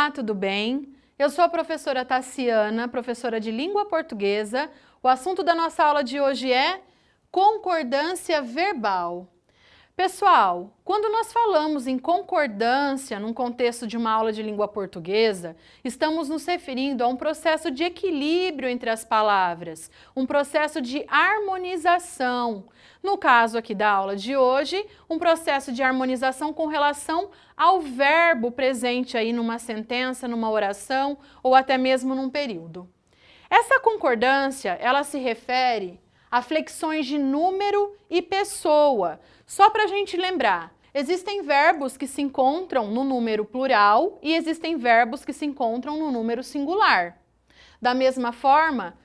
Olá, tudo bem? Eu sou a professora Tassiana, professora de língua portuguesa. O assunto da nossa aula de hoje é concordância verbal. Pessoal, quando nós falamos em concordância num contexto de uma aula de língua portuguesa, estamos nos referindo a um processo de equilíbrio entre as palavras, um processo de harmonização. No caso aqui da aula de hoje, um processo de harmonização com relação ao verbo presente aí numa sentença, numa oração ou até mesmo num período. Essa concordância, ela se refere a flexões de número e pessoa. Só para a gente lembrar, existem verbos que se encontram no número plural e existem verbos que se encontram no número singular. Da mesma forma,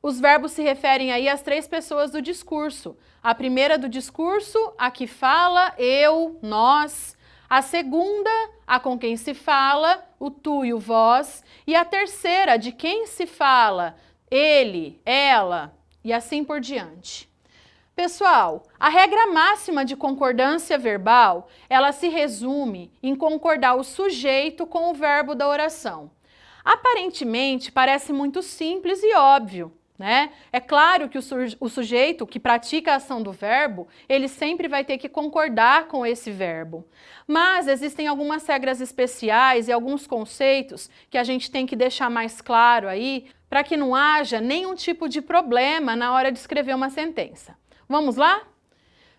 os verbos se referem aí às três pessoas do discurso. A primeira do discurso, a que fala, eu, nós. A segunda, a com quem se fala, o tu e o vós. E a terceira, de quem se fala, ele, ela e assim por diante. Pessoal, a regra máxima de concordância verbal, ela se resume em concordar o sujeito com o verbo da oração. Aparentemente, parece muito simples e óbvio, né? É claro que o sujeito que pratica a ação do verbo, ele sempre vai ter que concordar com esse verbo. Mas existem algumas regras especiais e alguns conceitos que a gente tem que deixar mais claro aí, para que não haja nenhum tipo de problema na hora de escrever uma sentença. Vamos lá?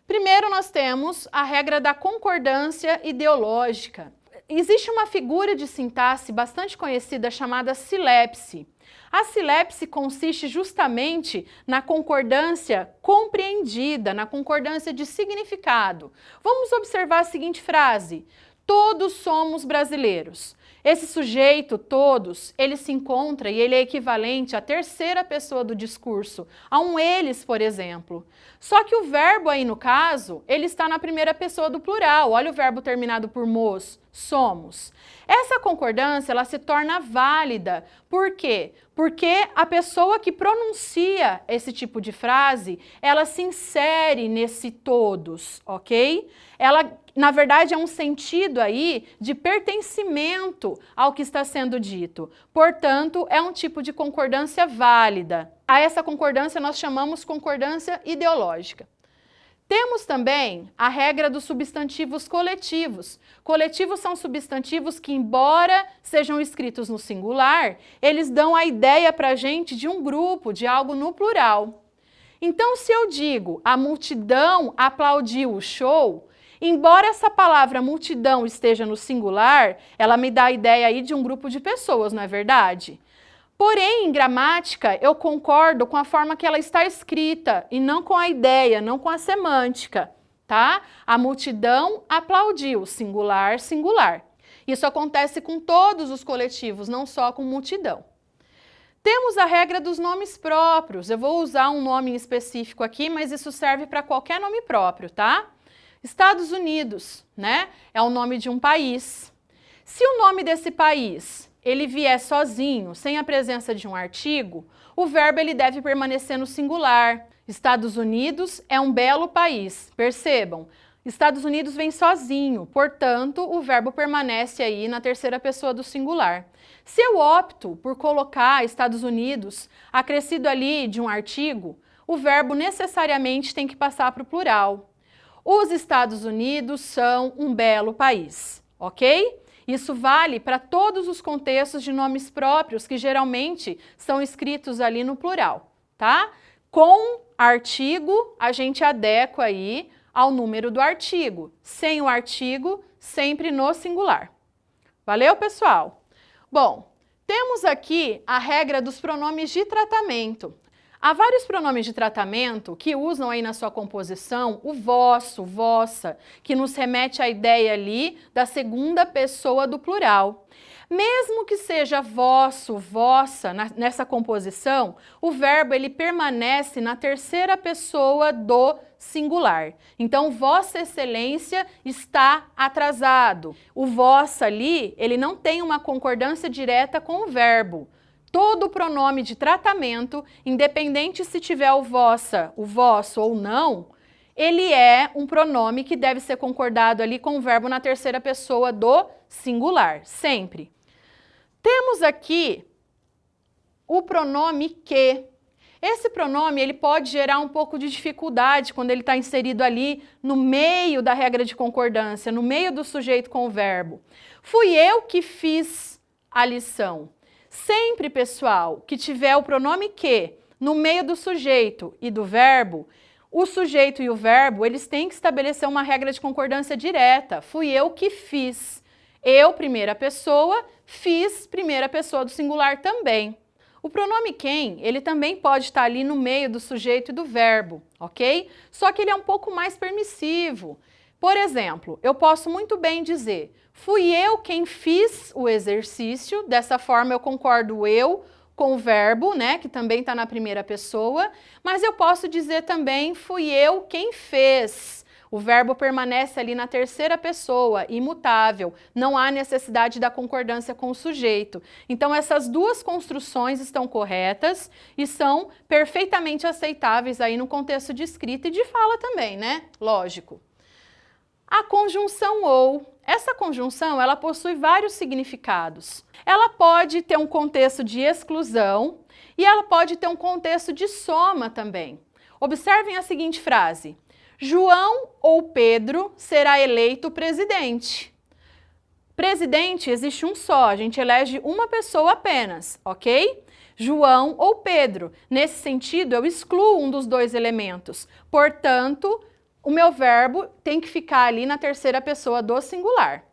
Primeiro nós temos a regra da concordância ideológica. Existe uma figura de sintaxe bastante conhecida chamada silepse. A silepse consiste justamente na concordância compreendida, na concordância de significado. Vamos observar a seguinte frase: todos somos brasileiros. Esse sujeito, todos, ele se encontra e ele é equivalente à terceira pessoa do discurso, a um eles, por exemplo. Só que o verbo aí no caso, ele está na primeira pessoa do plural. Olha o verbo terminado por mos, somos. Essa concordância, ela se torna válida. Por quê? Porque a pessoa que pronuncia esse tipo de frase, ela se insere nesse todos, ok? Ela, na verdade, é um sentido aí de pertencimento ao que está sendo dito. Portanto, é um tipo de concordância válida. A essa concordância nós chamamos concordância ideológica. Temos também a regra dos substantivos coletivos. Coletivos são substantivos que, embora sejam escritos no singular, eles dão a ideia para a gente de um grupo, de algo no plural. Então, se eu digo a multidão aplaudiu o show, embora essa palavra multidão esteja no singular, ela me dá a ideia aí de um grupo de pessoas, não é verdade? Porém, em gramática, eu concordo com a forma que ela está escrita e não com a ideia, não com a semântica, tá? A multidão aplaudiu, singular, singular. Isso acontece com todos os coletivos, não só com multidão. Temos a regra dos nomes próprios. Eu vou usar um nome em específico aqui, mas isso serve para qualquer nome próprio, tá? Estados Unidos, né? É o nome de um país. Se o nome desse país ele vier sozinho, sem a presença de um artigo, o verbo ele deve permanecer no singular. Estados Unidos é um belo país. Percebam, Estados Unidos vem sozinho, portanto, o verbo permanece aí na terceira pessoa do singular. Se eu opto por colocar Estados Unidos acrescido ali de um artigo, o verbo necessariamente tem que passar para o plural. Os Estados Unidos são um belo país, ok? Isso vale para todos os contextos de nomes próprios que geralmente são escritos ali no plural, tá? Com artigo, a gente adequa aí ao número do artigo. Sem o artigo, sempre no singular. Valeu, pessoal? Bom, temos aqui a regra dos pronomes de tratamento. Há vários pronomes de tratamento que usam aí na sua composição o vosso, vossa, que nos remete à ideia ali da segunda pessoa do plural. Mesmo que seja vosso, vossa nessa composição, o verbo ele permanece na terceira pessoa do singular. Então, Vossa Excelência está atrasado. O vossa ali, ele não tem uma concordância direta com o verbo. Todo pronome de tratamento, independente se tiver o vossa, o vosso ou não, ele é um pronome que deve ser concordado ali com o verbo na terceira pessoa do singular, sempre. Temos aqui o pronome que. Esse pronome ele pode gerar um pouco de dificuldade quando ele está inserido ali no meio da regra de concordância, no meio do sujeito com o verbo. Fui eu que fiz a lição. Sempre, pessoal, que tiver o pronome que no meio do sujeito e do verbo, o sujeito e o verbo, eles têm que estabelecer uma regra de concordância direta. Fui eu que fiz. Eu, primeira pessoa, fiz, primeira pessoa do singular também. O pronome quem, ele também pode estar ali no meio do sujeito e do verbo, ok? Só que ele é um pouco mais permissivo. Por exemplo, eu posso muito bem dizer, fui eu quem fiz o exercício, dessa forma eu concordo eu com o verbo, né, que também está na primeira pessoa, mas eu posso dizer também, fui eu quem fez. O verbo permanece ali na terceira pessoa, imutável, não há necessidade da concordância com o sujeito. Então essas duas construções estão corretas e são perfeitamente aceitáveis aí no contexto de escrita e de fala também, né? Lógico. A conjunção ou. Essa conjunção, ela possui vários significados. Ela pode ter um contexto de exclusão e ela pode ter um contexto de soma também. Observem a seguinte frase. João ou Pedro será eleito presidente. Presidente existe um só, a gente elege uma pessoa apenas, ok? João ou Pedro. Nesse sentido, eu excluo um dos dois elementos. Portanto, o meu verbo tem que ficar ali na terceira pessoa do singular.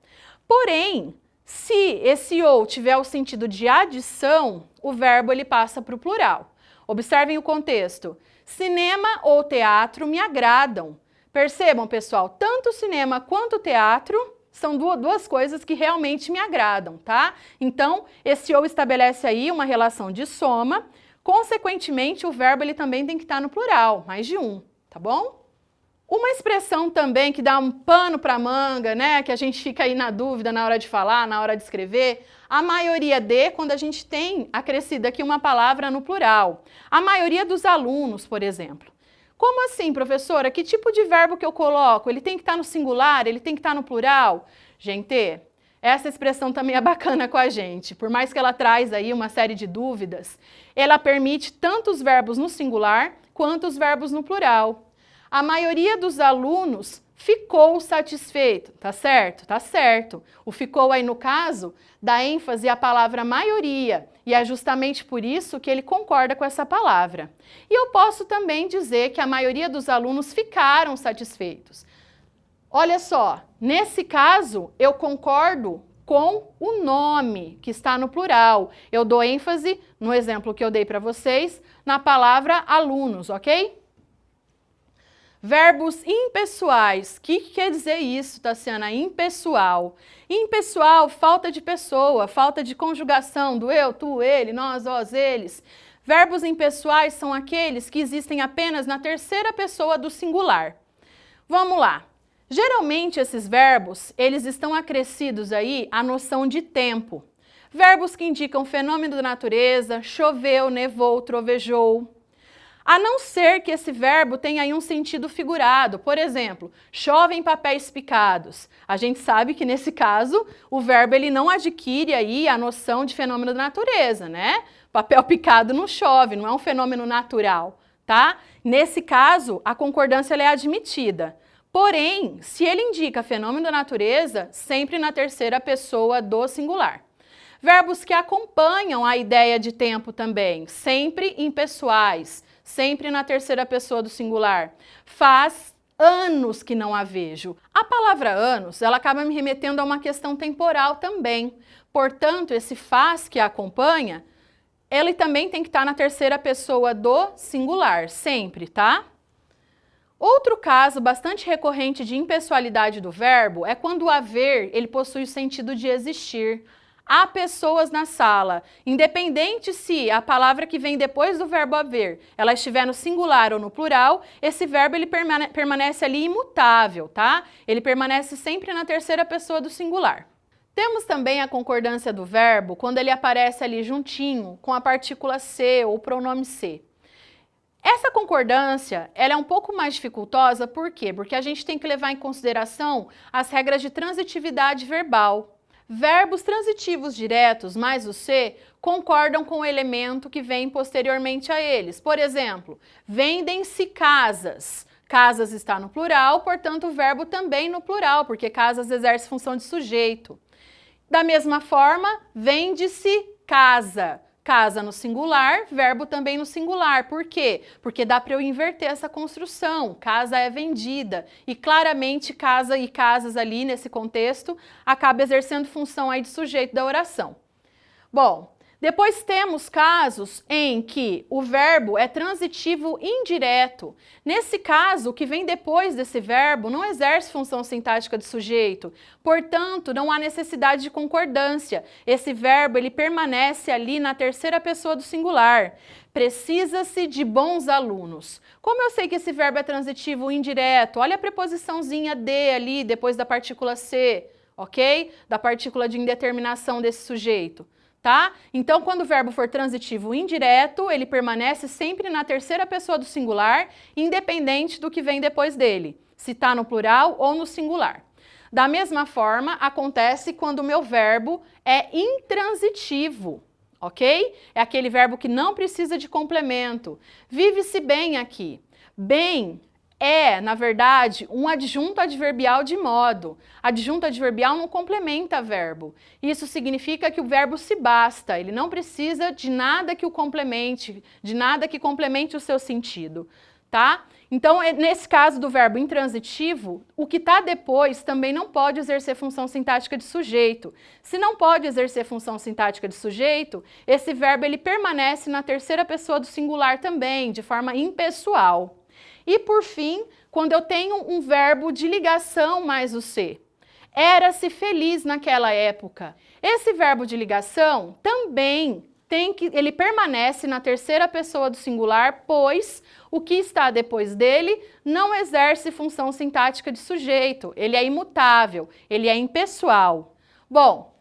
Porém, se esse ou tiver o sentido de adição, o verbo ele passa para o plural. Observem o contexto. Cinema ou teatro me agradam. Percebam, pessoal, tanto o cinema quanto o teatro são duas coisas que realmente me agradam, tá? Então, esse ou estabelece aí uma relação de soma. Consequentemente, o verbo ele também tem que estar no plural, mais de um, tá bom? Uma expressão também que dá um pano para manga, né, que a gente fica aí na dúvida na hora de falar, na hora de escrever, a maioria de, quando a gente tem acrescido aqui uma palavra no plural. A maioria dos alunos, por exemplo. Como assim, professora? Que tipo de verbo que eu coloco? Ele tem que estar no singular? Ele tem que estar no plural? Gente, essa expressão também é bacana com a gente. Por mais que ela traz aí uma série de dúvidas, ela permite tanto os verbos no singular quanto os verbos no plural. A maioria dos alunos ficou satisfeito, tá certo? Tá certo. O ficou aí no caso dá ênfase à palavra maioria e é justamente por isso que ele concorda com essa palavra. E eu posso também dizer que a maioria dos alunos ficaram satisfeitos. Olha só, nesse caso eu concordo com o nome que está no plural. Eu dou ênfase, no exemplo que eu dei para vocês, na palavra alunos, ok? Verbos impessoais. O que quer dizer isso, Tassiana? Impessoal. Impessoal, falta de pessoa, falta de conjugação do eu, tu, ele, nós, vós, eles. Verbos impessoais são aqueles que existem apenas na terceira pessoa do singular. Vamos lá. Geralmente esses verbos, eles estão acrescidos aí à noção de tempo. Verbos que indicam fenômeno da natureza, choveu, nevou, trovejou. A não ser que esse verbo tenha aí um sentido figurado. Por exemplo, chovem papéis picados. A gente sabe que nesse caso o verbo ele não adquire aí a noção de fenômeno da natureza, né? Papel picado não chove, não é um fenômeno natural, tá? Nesse caso, a concordância ela é admitida. Porém, se ele indica fenômeno da natureza, sempre na terceira pessoa do singular. Verbos que acompanham a ideia de tempo também, sempre impessoais. Sempre na terceira pessoa do singular. Faz anos que não a vejo. A palavra anos, ela acaba me remetendo a uma questão temporal também. Portanto, esse faz que a acompanha, ele também tem que estar na terceira pessoa do singular, sempre, tá? Outro caso bastante recorrente de impessoalidade do verbo é quando o haver, ele possui o sentido de existir. Há pessoas na sala, independente se a palavra que vem depois do verbo haver, ela estiver no singular ou no plural, esse verbo ele permanece ali imutável, tá? Ele permanece sempre na terceira pessoa do singular. Temos também a concordância do verbo quando ele aparece ali juntinho com a partícula ser ou o pronome ser. Essa concordância, ela é um pouco mais dificultosa, por quê? Porque a gente tem que levar em consideração as regras de transitividade verbal. verbos transitivos diretos mais o C concordam com o elemento que vem posteriormente a eles. Por exemplo, vendem-se casas. Casas está no plural, portanto o verbo também no plural, porque casas exerce função de sujeito. Da mesma forma, vende-se casa. Casa no singular, verbo também no singular. Por quê? Porque dá para eu inverter essa construção. Casa é vendida. E claramente casa e casas ali nesse contexto acaba exercendo função aí de sujeito da oração. Bom, depois temos casos em que o verbo é transitivo indireto. Nesse caso, o que vem depois desse verbo não exerce função sintática de sujeito. Portanto, não há necessidade de concordância. Esse verbo ele permanece ali na terceira pessoa do singular. Precisa-se de bons alunos. Como eu sei que esse verbo é transitivo indireto? Olha a preposiçãozinha de ali, depois da partícula C, ok? Da partícula de indeterminação desse sujeito. Tá? Então, quando o verbo for transitivo indireto, ele permanece sempre na terceira pessoa do singular, independente do que vem depois dele, se está no plural ou no singular. Da mesma forma, acontece quando o meu verbo é intransitivo, ok? É aquele verbo que não precisa de complemento. Vive-se bem aqui. Bem é, na verdade, um adjunto adverbial de modo. Adjunto adverbial não complementa verbo. Isso significa que o verbo se basta, ele não precisa de nada que o complemente, de nada que complemente o seu sentido, tá? Então, nesse caso do verbo intransitivo, o que está depois também não pode exercer função sintática de sujeito. Se não pode exercer função sintática de sujeito, esse verbo ele permanece na terceira pessoa do singular também, de forma impessoal. E por fim, quando eu tenho um verbo de ligação mais o C, era-se feliz naquela época. Esse verbo de ligação também ele permanece na terceira pessoa do singular, pois o que está depois dele não exerce função sintática de sujeito, ele é imutável, ele é impessoal. Bom,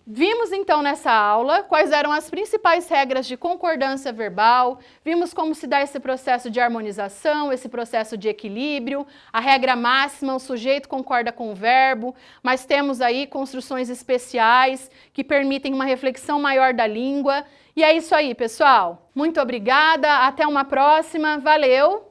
vimos então nessa aula quais eram as principais regras de concordância verbal, vimos como se dá esse processo de harmonização, esse processo de equilíbrio, a regra máxima, o sujeito concorda com o verbo, mas temos aí construções especiais que permitem uma reflexão maior da língua. E é isso aí, pessoal. Muito obrigada, até uma próxima, valeu!